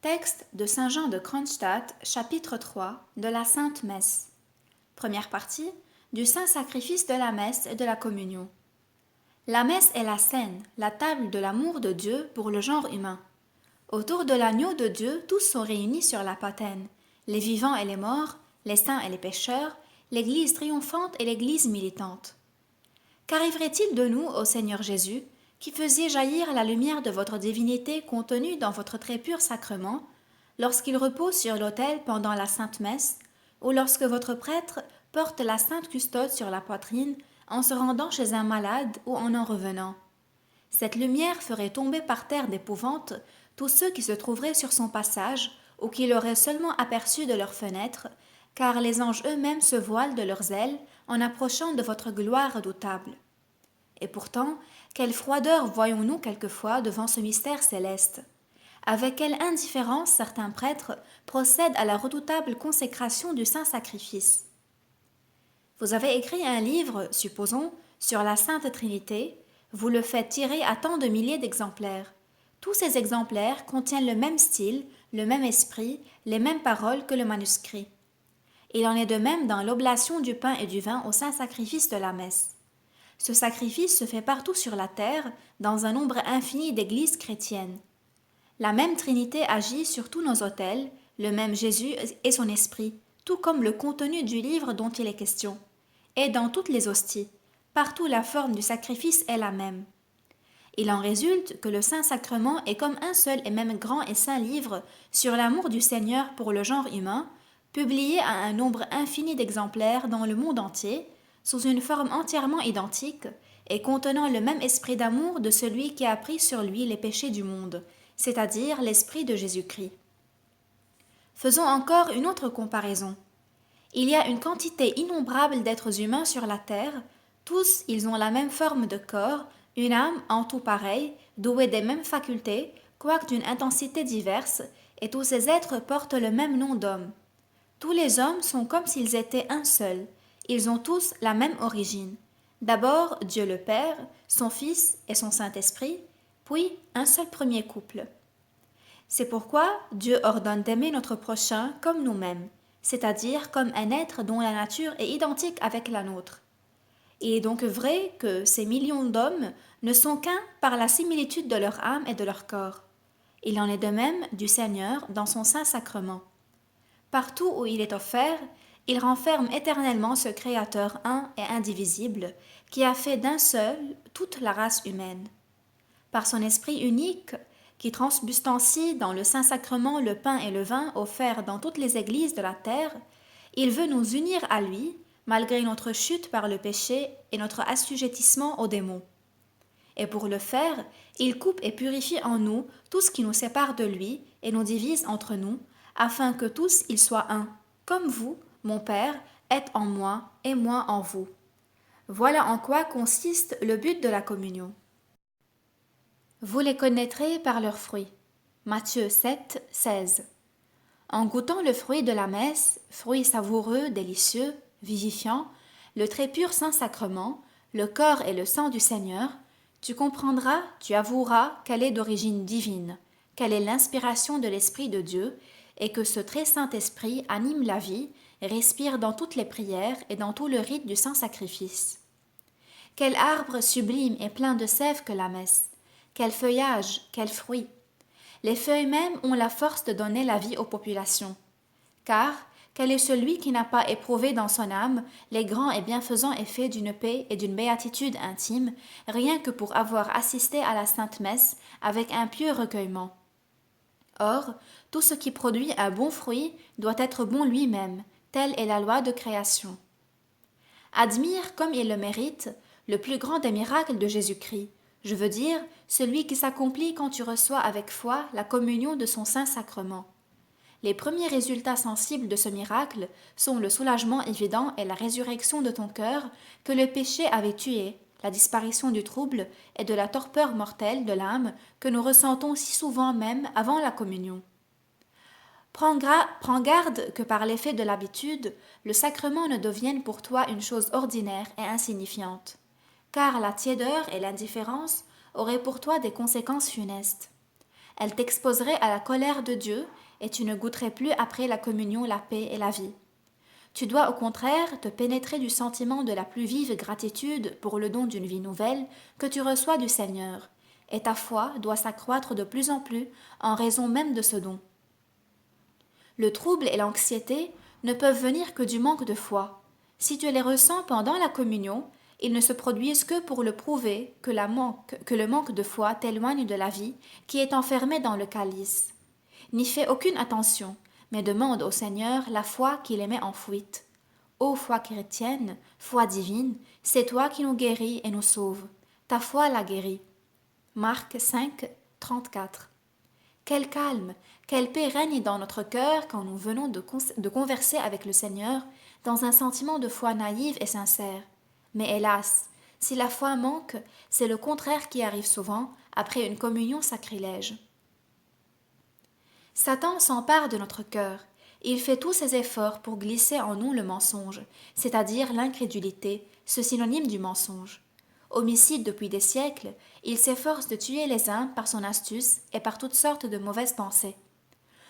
Texte de Saint Jean de Kronstadt, chapitre 3 de la Sainte Messe. Première partie du Saint Sacrifice de la Messe et de la Communion. La Messe est la scène, la table de l'amour de Dieu pour le genre humain. Autour de l'agneau de Dieu, tous sont réunis sur la patène, les vivants et les morts, les saints et les pécheurs, l'Église triomphante et l'Église militante. Qu'arriverait-il de nous, ô Seigneur Jésus, qui faisiez jaillir la lumière de votre divinité contenue dans votre très pur sacrement, lorsqu'il repose sur l'autel pendant la Sainte Messe, ou lorsque votre prêtre porte la Sainte Custode sur la poitrine en se rendant chez un malade ou en revenant. Cette lumière ferait tomber par terre d'épouvante tous ceux qui se trouveraient sur son passage ou qui l'auraient seulement aperçu de leurs fenêtres, car les anges eux-mêmes se voilent de leurs ailes en approchant de votre gloire redoutable. Et pourtant, quelle froideur voyons-nous quelquefois devant ce mystère céleste. Avec quelle indifférence certains prêtres procèdent à la redoutable consécration du saint sacrifice. Vous avez écrit un livre, supposons, sur la Sainte Trinité, vous le faites tirer à tant de milliers d'exemplaires. Tous ces exemplaires contiennent le même style, le même esprit, les mêmes paroles que le manuscrit. Il en est de même dans l'oblation du pain et du vin au saint sacrifice de la messe. Ce sacrifice se fait partout sur la terre, dans un nombre infini d'églises chrétiennes. La même Trinité agit sur tous nos autels, le même Jésus et son esprit, tout comme le contenu du livre dont il est question. Et dans toutes les hosties, partout la forme du sacrifice est la même. Il en résulte que le Saint-Sacrement est comme un seul et même grand et saint livre sur l'amour du Seigneur pour le genre humain, publié à un nombre infini d'exemplaires dans le monde entier, sous une forme entièrement identique et contenant le même esprit d'amour de celui qui a pris sur lui les péchés du monde, c'est-à-dire l'esprit de Jésus-Christ. Faisons encore une autre comparaison. Il y a une quantité innombrable d'êtres humains sur la terre, tous ils ont la même forme de corps, une âme en tout pareille, douée des mêmes facultés, quoique d'une intensité diverse, et tous ces êtres portent le même nom d'homme. Tous les hommes sont comme s'ils étaient un seul, ils ont tous la même origine. D'abord Dieu le Père, son Fils et son Saint-Esprit, puis un seul premier couple. C'est pourquoi Dieu ordonne d'aimer notre prochain comme nous-mêmes, c'est-à-dire comme un être dont la nature est identique avec la nôtre. Il est donc vrai que ces millions d'hommes ne sont qu'un par la similitude de leur âme et de leur corps. Il en est de même du Seigneur dans son Saint-Sacrement. Partout où il est offert, il renferme éternellement ce Créateur un et indivisible qui a fait d'un seul toute la race humaine. Par son esprit unique, qui transubstantie dans le Saint-Sacrement le pain et le vin offerts dans toutes les églises de la terre, il veut nous unir à lui, malgré notre chute par le péché et notre assujettissement aux démons. Et pour le faire, il coupe et purifie en nous tout ce qui nous sépare de lui et nous divise entre nous, afin que tous ils soient un, comme vous, mon Père, êtes en moi et moi en vous. Voilà en quoi consiste le but de la communion. Vous les connaîtrez par leurs fruits. Matthieu 7, 16. En goûtant le fruit de la messe, fruit savoureux, délicieux, vivifiant, le très pur Saint-Sacrement, le corps et le sang du Seigneur, tu comprendras, tu avoueras qu'elle est d'origine divine, qu'elle est l'inspiration de l'Esprit de Dieu, et que ce très Saint-Esprit anime la vie, respire dans toutes les prières et dans tout le rite du Saint-Sacrifice. Quel arbre sublime et plein de sève que la messe! Quel feuillage, quels fruits! Les feuilles mêmes ont la force de donner la vie aux populations. Car, quel est celui qui n'a pas éprouvé dans son âme les grands et bienfaisants effets d'une paix et d'une béatitude intime, rien que pour avoir assisté à la Sainte Messe avec un pieux recueillement? Or, tout ce qui produit un bon fruit doit être bon lui-même, telle est la loi de création. Admire, comme il le mérite, le plus grand des miracles de Jésus-Christ, je veux dire, celui qui s'accomplit quand tu reçois avec foi la communion de son Saint-Sacrement. Les premiers résultats sensibles de ce miracle sont le soulagement évident et la résurrection de ton cœur que le péché avait tué, la disparition du trouble et de la torpeur mortelle de l'âme que nous ressentons si souvent même avant la communion. Prends garde que par l'effet de l'habitude, le sacrement ne devienne pour toi une chose ordinaire et insignifiante, car la tiédeur et l'indifférence auraient pour toi des conséquences funestes. Elle t'exposerait à la colère de Dieu et tu ne goûterais plus après la communion, la paix et la vie. Tu dois au contraire te pénétrer du sentiment de la plus vive gratitude pour le don d'une vie nouvelle que tu reçois du Seigneur, et ta foi doit s'accroître de plus en plus en raison même de ce don. Le trouble et l'anxiété ne peuvent venir que du manque de foi. Si tu les ressens pendant la communion, ils ne se produisent que pour le prouver que le manque de foi t'éloigne de la vie qui est enfermée dans le calice. N'y fais aucune attention, mais demande au Seigneur la foi qui les met en fuite. Ô foi chrétienne, foi divine, c'est toi qui nous guéris et nous sauves. Ta foi l'a guérit. Marc 5, 34. Quel calme, quelle paix règne dans notre cœur quand nous venons de converser avec le Seigneur dans un sentiment de foi naïve et sincère. Mais hélas, si la foi manque, c'est le contraire qui arrive souvent après une communion sacrilège. Satan s'empare de notre cœur. Il fait tous ses efforts pour glisser en nous le mensonge, c'est-à-dire l'incrédulité, ce synonyme du mensonge. Homicide depuis des siècles, il s'efforce de tuer les uns par son astuce et par toutes sortes de mauvaises pensées.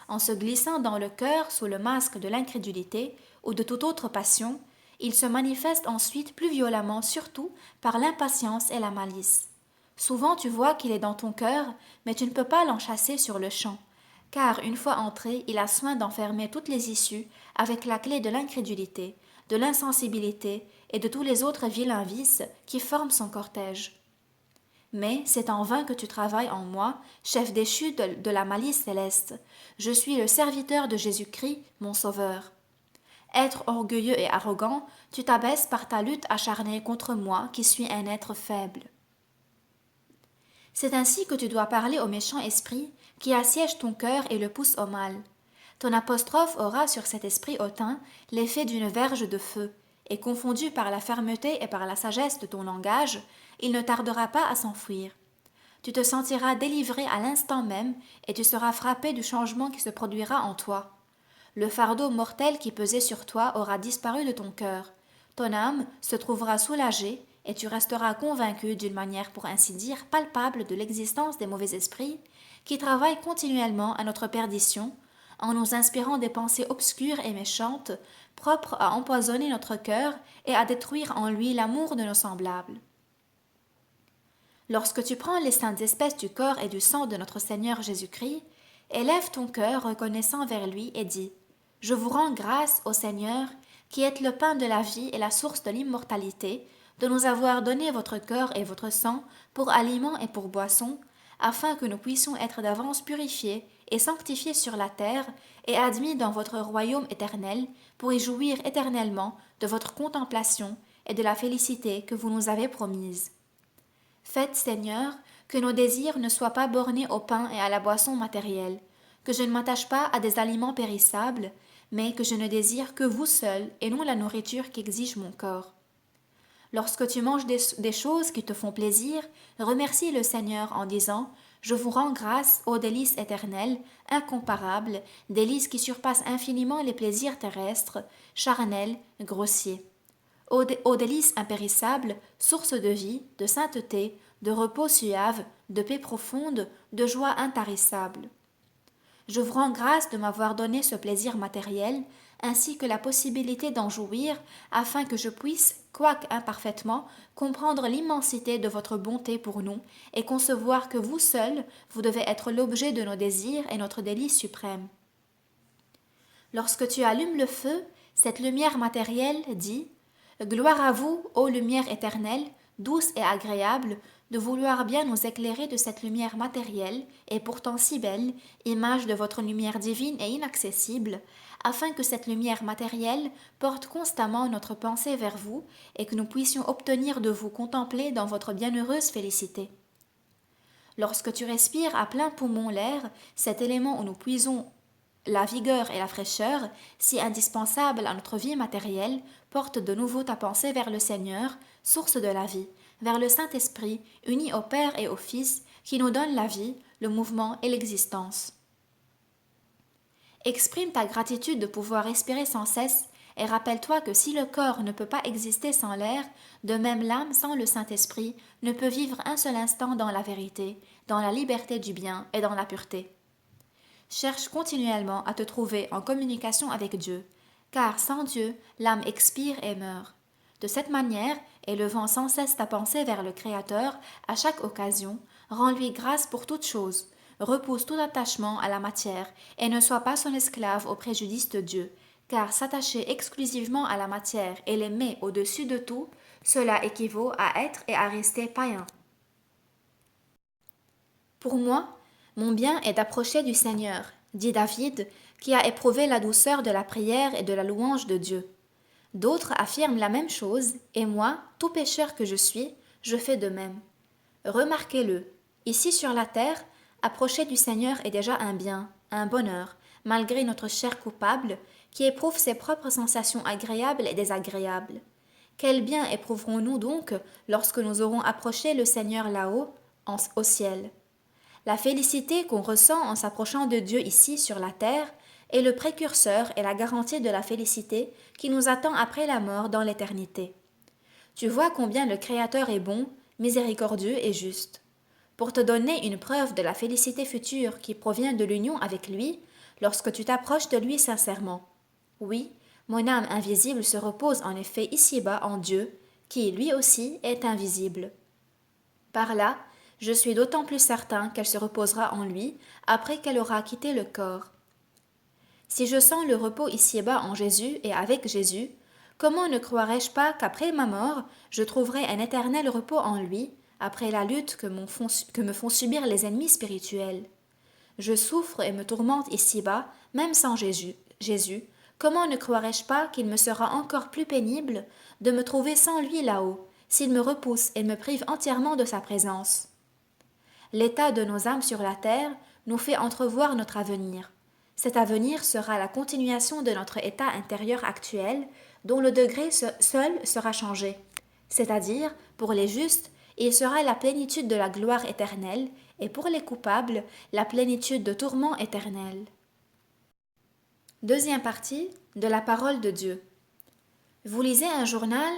En se glissant dans le cœur sous le masque de l'incrédulité ou de toute autre passion, il se manifeste ensuite plus violemment surtout par l'impatience et la malice. Souvent tu vois qu'il est dans ton cœur, mais tu ne peux pas l'en chasser sur le champ, car une fois entré, il a soin d'enfermer toutes les issues avec la clé de l'incrédulité, de l'insensibilité et de tous les autres vilains vices qui forment son cortège. Mais c'est en vain que tu travailles en moi, chef déchu de la malice céleste. Je suis le serviteur de Jésus-Christ, mon Sauveur. Être orgueilleux et arrogant, tu t'abaisses par ta lutte acharnée contre moi qui suis un être faible. C'est ainsi que tu dois parler au méchant esprit qui assiège ton cœur et le pousse au mal. Ton apostrophe aura sur cet esprit hautain l'effet d'une verge de feu, et confondu par la fermeté et par la sagesse de ton langage, il ne tardera pas à s'enfuir. Tu te sentiras délivré à l'instant même, et tu seras frappé du changement qui se produira en toi. Le fardeau mortel qui pesait sur toi aura disparu de ton cœur. Ton âme se trouvera soulagée, et tu resteras convaincu d'une manière pour ainsi dire palpable de l'existence des mauvais esprits qui travaillent continuellement à notre perdition, en nous inspirant des pensées obscures et méchantes, propres à empoisonner notre cœur et à détruire en lui l'amour de nos semblables. Lorsque tu prends les saintes espèces du corps et du sang de notre Seigneur Jésus-Christ, élève ton cœur reconnaissant vers lui et dis : Je vous rends grâce, ô Seigneur, qui êtes le pain de la vie et la source de l'immortalité, de nous avoir donné votre corps et votre sang pour aliment et pour boisson, afin que nous puissions être d'avance purifiés et sanctifiés sur la terre et admis dans votre royaume éternel pour y jouir éternellement de votre contemplation et de la félicité que vous nous avez promise. Faites, Seigneur, que nos désirs ne soient pas bornés au pain et à la boisson matérielle, que je ne m'attache pas à des aliments périssables, mais que je ne désire que vous seul et non la nourriture qu'exige mon corps. Lorsque tu manges des choses qui te font plaisir, remercie le Seigneur en disant : Je vous rends grâce aux délices éternelles, incomparables, délices qui surpassent infiniment les plaisirs terrestres, charnels, grossiers. Aux délices impérissables, source de vie, de sainteté, de repos suave, de paix profonde, de joie intarissable. Je vous rends grâce de m'avoir donné ce plaisir matériel, ainsi que la possibilité d'en jouir, afin que je puisse, quoique imparfaitement, comprendre l'immensité de votre bonté pour nous, et concevoir que vous seul, vous devez être l'objet de nos désirs et notre délice suprême. Lorsque tu allumes le feu, cette lumière matérielle dit : Gloire à vous, ô lumière éternelle, douce et agréable, de vouloir bien nous éclairer de cette lumière matérielle, et pourtant si belle, image de votre lumière divine et inaccessible, afin que cette lumière matérielle porte constamment notre pensée vers vous, et que nous puissions obtenir de vous contempler dans votre bienheureuse félicité. Lorsque tu respires à plein poumon l'air, cet élément où nous puisons la vigueur et la fraîcheur, si indispensables à notre vie matérielle, porte de nouveau ta pensée vers le Seigneur, source de la vie, vers le Saint-Esprit, uni au Père et au Fils, qui nous donne la vie, le mouvement et l'existence. Exprime ta gratitude de pouvoir respirer sans cesse, et rappelle-toi que si le corps ne peut pas exister sans l'air, de même l'âme sans le Saint-Esprit ne peut vivre un seul instant dans la vérité, dans la liberté du bien et dans la pureté. Cherche continuellement à te trouver en communication avec Dieu, car sans Dieu, l'âme expire et meurt. De cette manière, élevant sans cesse ta pensée vers le Créateur à chaque occasion, rends-lui grâce pour toutes choses, repousse tout attachement à la matière et ne sois pas son esclave au préjudice de Dieu, car s'attacher exclusivement à la matière et l'aimer au-dessus de tout, cela équivaut à être et à rester païen. Pour moi, mon bien est d'approcher du Seigneur, dit David, qui a éprouvé la douceur de la prière et de la louange de Dieu. D'autres affirment la même chose, et moi, tout pécheur que je suis, je fais de même. Remarquez-le, ici sur la terre, approcher du Seigneur est déjà un bien, un bonheur, malgré notre chair coupable, qui éprouve ses propres sensations agréables et désagréables. Quel bien éprouverons-nous donc lorsque nous aurons approché le Seigneur là-haut, au ciel? La félicité qu'on ressent en s'approchant de Dieu ici sur la terre est le précurseur et la garantie de la félicité qui nous attend après la mort dans l'éternité. Tu vois combien le Créateur est bon, miséricordieux et juste. Pour te donner une preuve de la félicité future qui provient de l'union avec lui, lorsque tu t'approches de lui sincèrement. Oui, mon âme invisible se repose en effet ici-bas en Dieu, qui lui aussi est invisible. Par là, je suis d'autant plus certain qu'elle se reposera en lui après qu'elle aura quitté le corps. Si je sens le repos ici-bas en Jésus et avec Jésus, comment ne croirais-je pas qu'après ma mort, je trouverai un éternel repos en lui, après la lutte que me font subir les ennemis spirituels? Je souffre et me tourmente ici-bas, même sans Jésus, comment ne croirais-je pas qu'il me sera encore plus pénible de me trouver sans lui là-haut, s'il me repousse et me prive entièrement de sa présence? L'état de nos âmes sur la terre nous fait entrevoir notre avenir. Cet avenir sera la continuation de notre état intérieur actuel, dont le degré seul sera changé. C'est-à-dire, pour les justes, il sera la plénitude de la gloire éternelle, et pour les coupables, la plénitude de tourments éternels. Deuxième partie de la parole de Dieu. Vous lisez un journal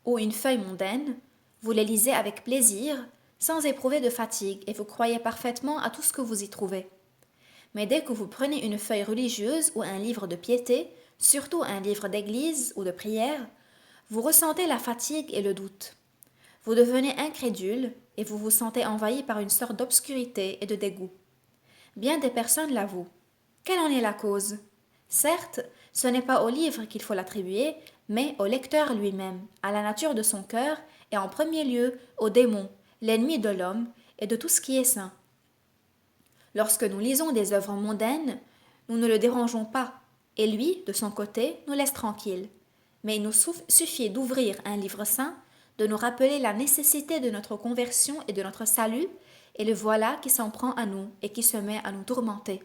ou une feuille mondaine, vous les lisez avec plaisir, sans éprouver de fatigue, et vous croyez parfaitement à tout ce que vous y trouvez. Mais dès que vous prenez une feuille religieuse ou un livre de piété, surtout un livre d'église ou de prière, vous ressentez la fatigue et le doute. Vous devenez incrédule et vous vous sentez envahi par une sorte d'obscurité et de dégoût. Bien des personnes l'avouent. Quelle en est la cause? Certes, ce n'est pas au livre qu'il faut l'attribuer, mais au lecteur lui-même, à la nature de son cœur et en premier lieu au démon, l'ennemi de l'homme et de tout ce qui est saint. Lorsque nous lisons des œuvres mondaines, nous ne le dérangeons pas, et lui, de son côté, nous laisse tranquilles. Mais il nous suffit d'ouvrir un livre saint, de nous rappeler la nécessité de notre conversion et de notre salut, et le voilà qui s'en prend à nous et qui se met à nous tourmenter.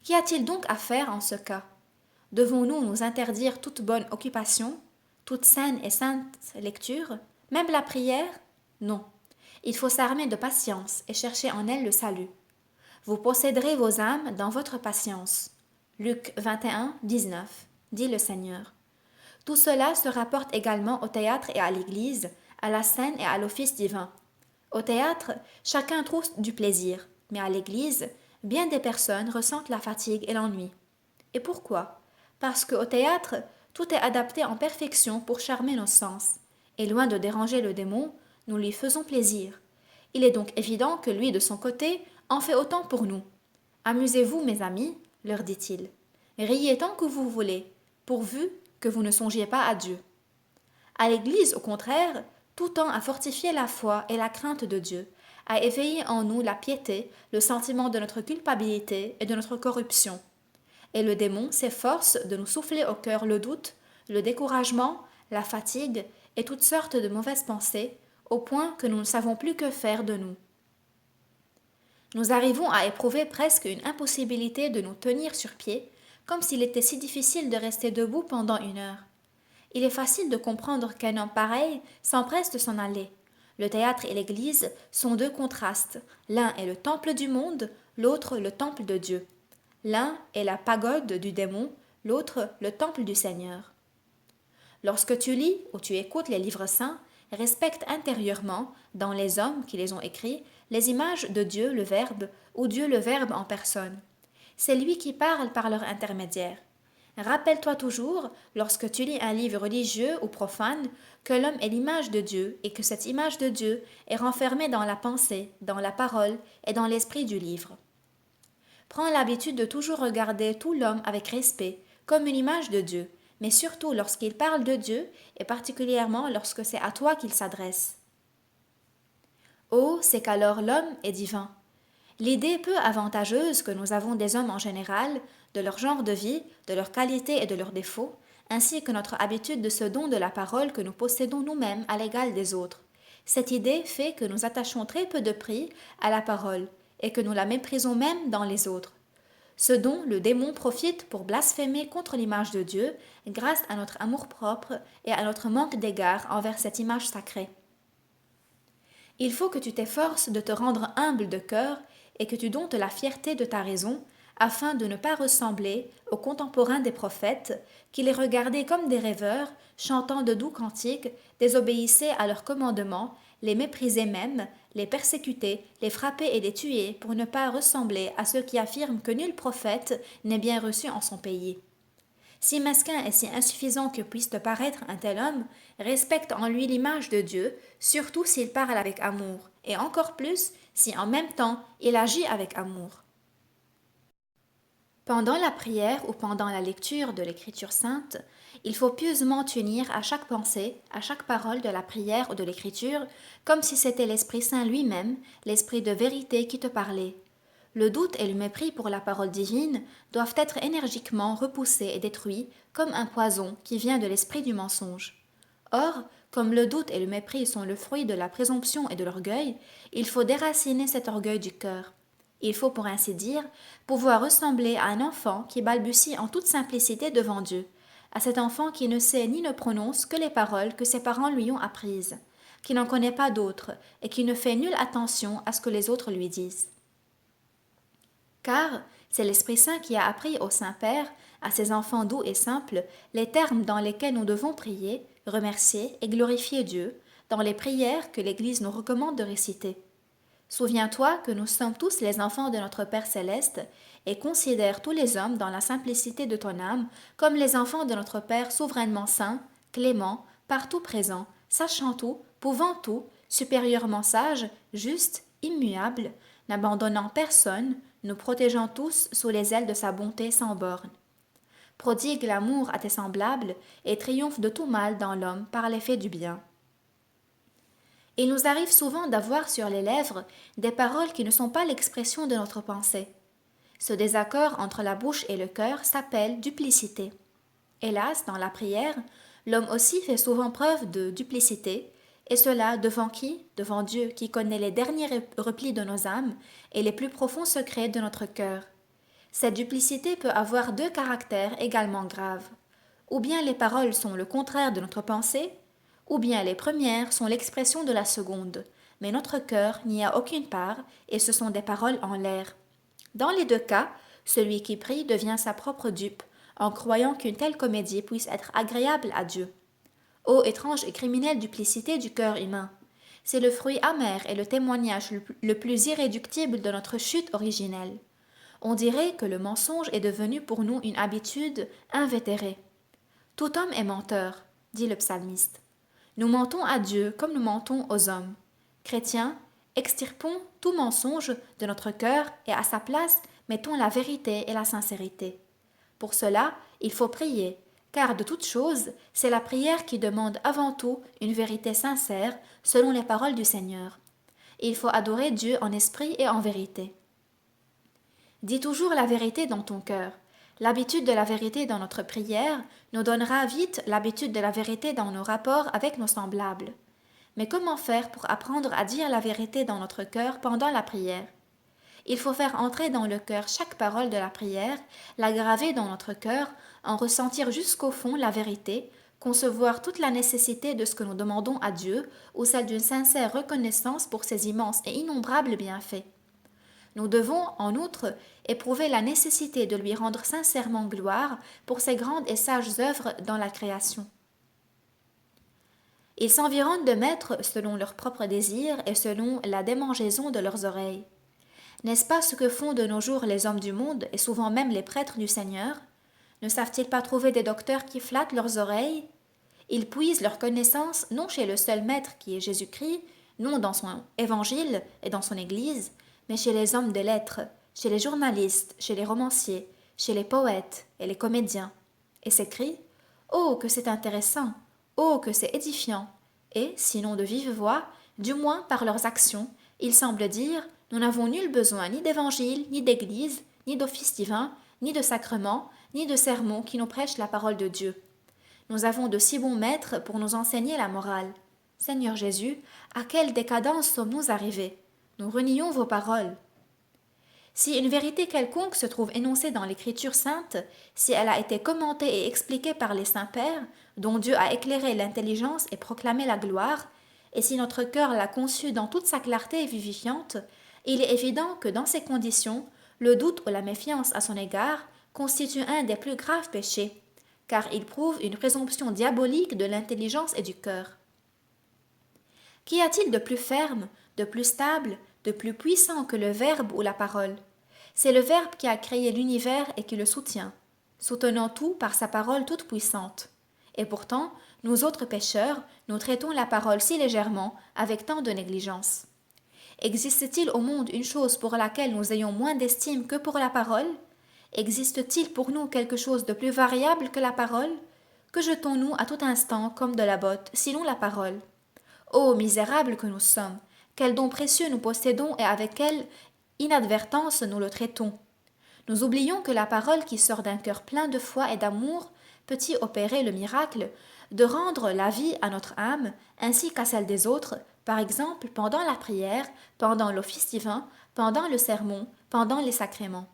Qu'y a-t-il donc à faire en ce cas? Devons-nous nous interdire toute bonne occupation, toute saine et sainte lecture, même la prière? Non. Il faut s'armer de patience et chercher en elle le salut. Vous posséderez vos âmes dans votre patience. Luc 21, 19, dit le Seigneur. Tout cela se rapporte également au théâtre et à l'église, à la scène et à l'office divin. Au théâtre, chacun trouve du plaisir, mais à l'église, bien des personnes ressentent la fatigue et l'ennui. Et pourquoi? Parce qu'au théâtre, tout est adapté en perfection pour charmer nos sens, et loin de déranger le démon, nous lui faisons plaisir. Il est donc évident que lui, de son côté, en fait autant pour nous. Amusez-vous, mes amis, leur dit-il. Riez tant que vous voulez, pourvu que vous ne songiez pas à Dieu. À l'Église, au contraire, tout tend à fortifier la foi et la crainte de Dieu, à éveiller en nous la piété, le sentiment de notre culpabilité et de notre corruption. Et le démon s'efforce de nous souffler au cœur le doute, le découragement, la fatigue et toutes sortes de mauvaises pensées, au point que nous ne savons plus que faire de nous. Nous arrivons à éprouver presque une impossibilité de nous tenir sur pied, comme s'il était si difficile de rester debout pendant 1 heure. Il est facile de comprendre qu'un homme pareil s'empresse de s'en aller. Le théâtre et l'église sont deux contrastes. L'un est le temple du monde, l'autre le temple de Dieu. L'un est la pagode du démon, l'autre le temple du Seigneur. Lorsque tu lis ou tu écoutes les livres saints, respecte intérieurement, dans les hommes qui les ont écrits, les images de Dieu le Verbe ou Dieu le Verbe en personne. C'est lui qui parle par leur intermédiaire. Rappelle-toi toujours, lorsque tu lis un livre religieux ou profane, que l'homme est l'image de Dieu et que cette image de Dieu est renfermée dans la pensée, dans la parole et dans l'esprit du livre. Prends l'habitude de toujours regarder tout l'homme avec respect, comme une image de Dieu, mais surtout lorsqu'il parle de Dieu et particulièrement lorsque c'est à toi qu'il s'adresse. Oh, c'est qu'alors l'homme est divin. L'idée peu avantageuse que nous avons des hommes en général, de leur genre de vie, de leurs qualités et de leurs défauts, ainsi que notre habitude de ce don de la parole que nous possédons nous-mêmes à l'égal des autres. Cette idée fait que nous attachons très peu de prix à la parole et que nous la méprisons même dans les autres. Ce dont le démon profite pour blasphémer contre l'image de Dieu grâce à notre amour-propre et à notre manque d'égard envers cette image sacrée. Il faut que tu t'efforces de te rendre humble de cœur et que tu domptes la fierté de ta raison, afin de ne pas ressembler aux contemporains des prophètes, qui les regardaient comme des rêveurs, chantant de doux cantiques, désobéissaient à leurs commandements, les méprisaient même, les persécutaient, les frappaient et les tuaient, pour ne pas ressembler à ceux qui affirment que nul prophète n'est bien reçu en son pays. Si mesquin et si insuffisant que puisse te paraître un tel homme, respecte en lui l'image de Dieu, surtout s'il parle avec amour, et encore plus si en même temps il agit avec amour. Pendant la prière ou pendant la lecture de l'Écriture sainte, il faut pieusement t'unir à chaque pensée, à chaque parole de la prière ou de l'Écriture, comme si c'était l'Esprit Saint lui-même, l'Esprit de vérité qui te parlait. Le doute et le mépris pour la parole divine doivent être énergiquement repoussés et détruits comme un poison qui vient de l'esprit du mensonge. Or, comme le doute et le mépris sont le fruit de la présomption et de l'orgueil, il faut déraciner cet orgueil du cœur. Il faut, pour ainsi dire, pouvoir ressembler à un enfant qui balbutie en toute simplicité devant Dieu, à cet enfant qui ne sait ni ne prononce que les paroles que ses parents lui ont apprises, qui n'en connaît pas d'autres et qui ne fait nulle attention à ce que les autres lui disent. Car c'est l'Esprit Saint qui a appris au Saint-Père, à ses enfants doux et simples, les termes dans lesquels nous devons prier, remercier et glorifier Dieu, dans les prières que l'Église nous recommande de réciter. Souviens-toi que nous sommes tous les enfants de notre Père céleste et considère tous les hommes dans la simplicité de ton âme comme les enfants de notre Père souverainement saint, clément, partout présent, sachant tout, pouvant tout, supérieurement sage, juste, immuable, n'abandonnant personne, nous protégeant tous sous les ailes de sa bonté sans borne. Prodigue l'amour à tes semblables et triomphe de tout mal dans l'homme par l'effet du bien. Il nous arrive souvent d'avoir sur les lèvres des paroles qui ne sont pas l'expression de notre pensée. Ce désaccord entre la bouche et le cœur s'appelle duplicité. Hélas, dans la prière, l'homme aussi fait souvent preuve de duplicité, et cela devant qui? Devant Dieu qui connaît les derniers replis de nos âmes et les plus profonds secrets de notre cœur. Cette duplicité peut avoir deux caractères également graves. Ou bien les paroles sont le contraire de notre pensée, ou bien les premières sont l'expression de la seconde, mais notre cœur n'y a aucune part et ce sont des paroles en l'air. Dans les deux cas, celui qui prie devient sa propre dupe, en croyant qu'une telle comédie puisse être agréable à Dieu. Ô étrange et criminelle duplicité du cœur humain! C'est le fruit amer et le témoignage le plus irréductible de notre chute originelle. On dirait que le mensonge est devenu pour nous une habitude invétérée. Tout homme est menteur, dit le psalmiste. Nous mentons à Dieu comme nous mentons aux hommes. Chrétiens, extirpons tout mensonge de notre cœur et à sa place mettons la vérité et la sincérité. Pour cela, il faut prier, car de toute chose, c'est la prière qui demande avant tout une vérité sincère selon les paroles du Seigneur. Il faut adorer Dieu en esprit et en vérité. Dis toujours la vérité dans ton cœur. L'habitude de la vérité dans notre prière nous donnera vite l'habitude de la vérité dans nos rapports avec nos semblables. Mais comment faire pour apprendre à dire la vérité dans notre cœur pendant la prière? Il faut faire entrer dans le cœur chaque parole de la prière, la graver dans notre cœur, en ressentir jusqu'au fond la vérité, concevoir toute la nécessité de ce que nous demandons à Dieu ou celle d'une sincère reconnaissance pour ses immenses et innombrables bienfaits. Nous devons, en outre, éprouver la nécessité de lui rendre sincèrement gloire pour ses grandes et sages œuvres dans la création. Ils s'environnent de maîtres selon leurs propres désirs et selon la démangeaison de leurs oreilles. N'est-ce pas ce que font de nos jours les hommes du monde et souvent même les prêtres du Seigneur? Ne savent-ils pas trouver des docteurs qui flattent leurs oreilles? Ils puisent leur connaissance non chez le seul maître qui est Jésus-Christ, non dans son évangile et dans son Église, mais chez les hommes de lettres, chez les journalistes, chez les romanciers, chez les poètes et les comédiens. Et s'écrient: Oh, que c'est intéressant! Oh, que c'est édifiant! Et, sinon de vive voix, du moins par leurs actions, ils semblent dire: Nous n'avons nul besoin ni d'évangile, ni d'église, ni d'office divin, ni de sacrement, ni de sermon qui nous prêche la parole de Dieu. Nous avons de si bons maîtres pour nous enseigner la morale. Seigneur Jésus, à quelle décadence sommes-nous arrivés? Nous renions vos paroles. Si une vérité quelconque se trouve énoncée dans l'Écriture sainte, si elle a été commentée et expliquée par les saints pères, dont Dieu a éclairé l'intelligence et proclamé la gloire, et si notre cœur l'a conçue dans toute sa clarté vivifiante, il est évident que dans ces conditions, le doute ou la méfiance à son égard constitue un des plus graves péchés, car il prouve une présomption diabolique de l'intelligence et du cœur. Qu'y a-t-il de plus ferme, de plus stable, de plus puissant que le Verbe ou la parole? C'est le Verbe qui a créé l'univers et qui le soutient, soutenant tout par sa parole toute puissante. Et pourtant, nous autres pécheurs, nous traitons la parole si légèrement, avec tant de négligence. Existe-t-il au monde une chose pour laquelle nous ayons moins d'estime que pour la parole? Existe-t-il pour nous quelque chose de plus variable que la parole? Que jetons-nous à tout instant comme de la botte, sinon la parole? Ô misérables que nous sommes! Quel don précieux nous possédons et avec quelle inadvertance nous le traitons! Nous oublions que la parole qui sort d'un cœur plein de foi et d'amour peut y opérer le miracle de rendre la vie à notre âme ainsi qu'à celle des autres, par exemple pendant la prière, pendant l'office divin, pendant le sermon, pendant les sacrements.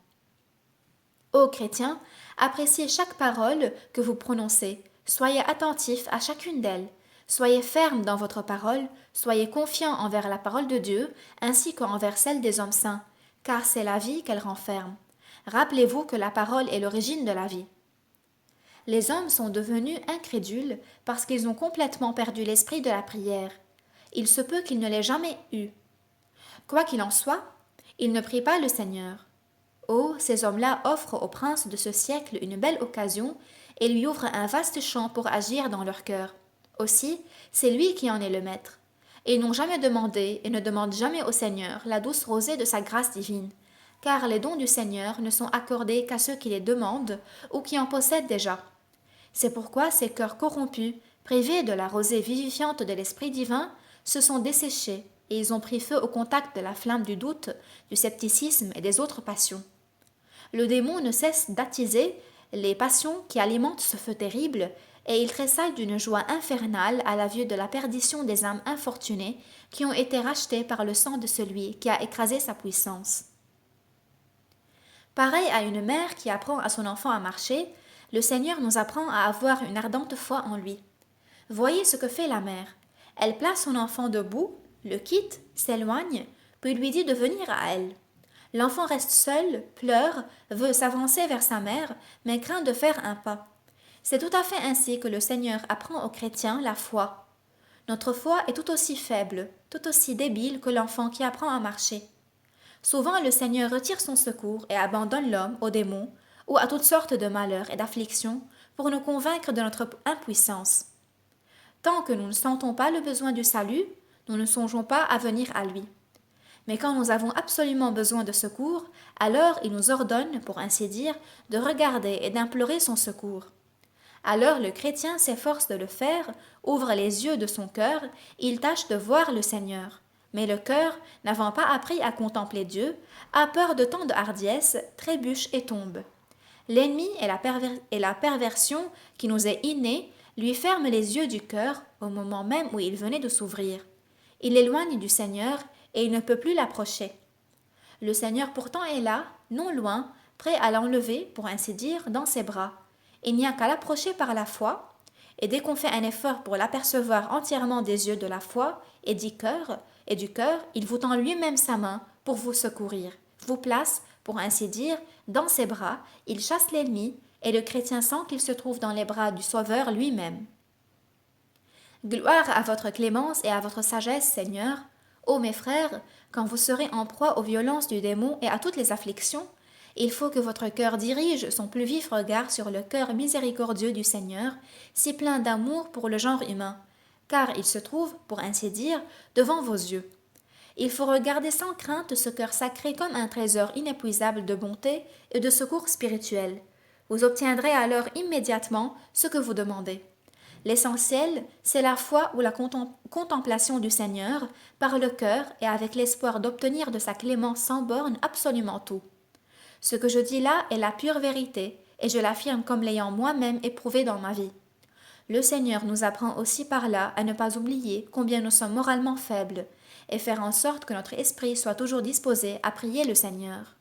Ô chrétiens, appréciez chaque parole que vous prononcez, soyez attentifs à chacune d'elles, soyez fermes dans votre parole, soyez confiants envers la parole de Dieu ainsi qu'envers celle des hommes saints, car c'est la vie qu'elle renferme. Rappelez-vous que la parole est l'origine de la vie. Les hommes sont devenus incrédules parce qu'ils ont complètement perdu l'esprit de la prière. Il se peut qu'ils ne l'aient jamais eu. Quoi qu'il en soit, ils ne prient pas le Seigneur. Oh, ces hommes-là offrent au prince de ce siècle une belle occasion et lui ouvrent un vaste champ pour agir dans leur cœur. Aussi, c'est lui qui en est le maître. Et ils n'ont jamais demandé et ne demandent jamais au Seigneur la douce rosée de sa grâce divine, car les dons du Seigneur ne sont accordés qu'à ceux qui les demandent ou qui en possèdent déjà. C'est pourquoi ces cœurs corrompus, privés de la rosée vivifiante de l'Esprit divin, se sont desséchés et ils ont pris feu au contact de la flamme du doute, du scepticisme et des autres passions. Le démon ne cesse d'attiser les passions qui alimentent ce feu terrible, et il tressaille d'une joie infernale à la vue de la perdition des âmes infortunées qui ont été rachetées par le sang de celui qui a écrasé sa puissance. Pareil à une mère qui apprend à son enfant à marcher, le Seigneur nous apprend à avoir une ardente foi en lui. Voyez ce que fait la mère. Elle place son enfant debout, le quitte, s'éloigne, puis lui dit de venir à elle. L'enfant reste seul, pleure, veut s'avancer vers sa mère, mais craint de faire un pas. C'est tout à fait ainsi que le Seigneur apprend aux chrétiens la foi. Notre foi est tout aussi faible, tout aussi débile que l'enfant qui apprend à marcher. Souvent le Seigneur retire son secours et abandonne l'homme aux démons ou à toutes sortes de malheurs et d'afflictions pour nous convaincre de notre impuissance. Tant que nous ne sentons pas le besoin du salut, nous ne songeons pas à venir à lui. Mais quand nous avons absolument besoin de secours, alors il nous ordonne, pour ainsi dire, de regarder et d'implorer son secours. Alors le chrétien s'efforce de le faire, ouvre les yeux de son cœur, il tâche de voir le Seigneur. Mais le cœur, n'avant pas appris à contempler Dieu, a peur de tant de hardiesse, trébuche et tombe. L'ennemi et la perversion qui nous est innée lui ferment les yeux du cœur au moment même où il venait de s'ouvrir. Il l'éloigne du Seigneur et il ne peut plus l'approcher. Le Seigneur pourtant est là, non loin, prêt à l'enlever, pour ainsi dire, dans ses bras. Il n'y a qu'à l'approcher par la foi, et dès qu'on fait un effort pour l'apercevoir entièrement des yeux de la foi et du cœur, il vous tend lui-même sa main pour vous secourir, vous place, pour ainsi dire, dans ses bras, il chasse l'ennemi, et le chrétien sent qu'il se trouve dans les bras du Sauveur lui-même. Gloire à votre clémence et à votre sagesse, Seigneur. Ô mes frères, quand vous serez en proie aux violences du démon et à toutes les afflictions, il faut que votre cœur dirige son plus vif regard sur le cœur miséricordieux du Seigneur, si plein d'amour pour le genre humain, car il se trouve, pour ainsi dire, devant vos yeux. Il faut regarder sans crainte ce cœur sacré comme un trésor inépuisable de bonté et de secours spirituel. Vous obtiendrez alors immédiatement ce que vous demandez. L'essentiel, c'est la foi ou la contemplation du Seigneur par le cœur et avec l'espoir d'obtenir de sa clémence sans borne absolument tout. Ce que je dis là est la pure vérité, et je l'affirme comme l'ayant moi-même éprouvé dans ma vie. Le Seigneur nous apprend aussi par là à ne pas oublier combien nous sommes moralement faibles, et faire en sorte que notre esprit soit toujours disposé à prier le Seigneur.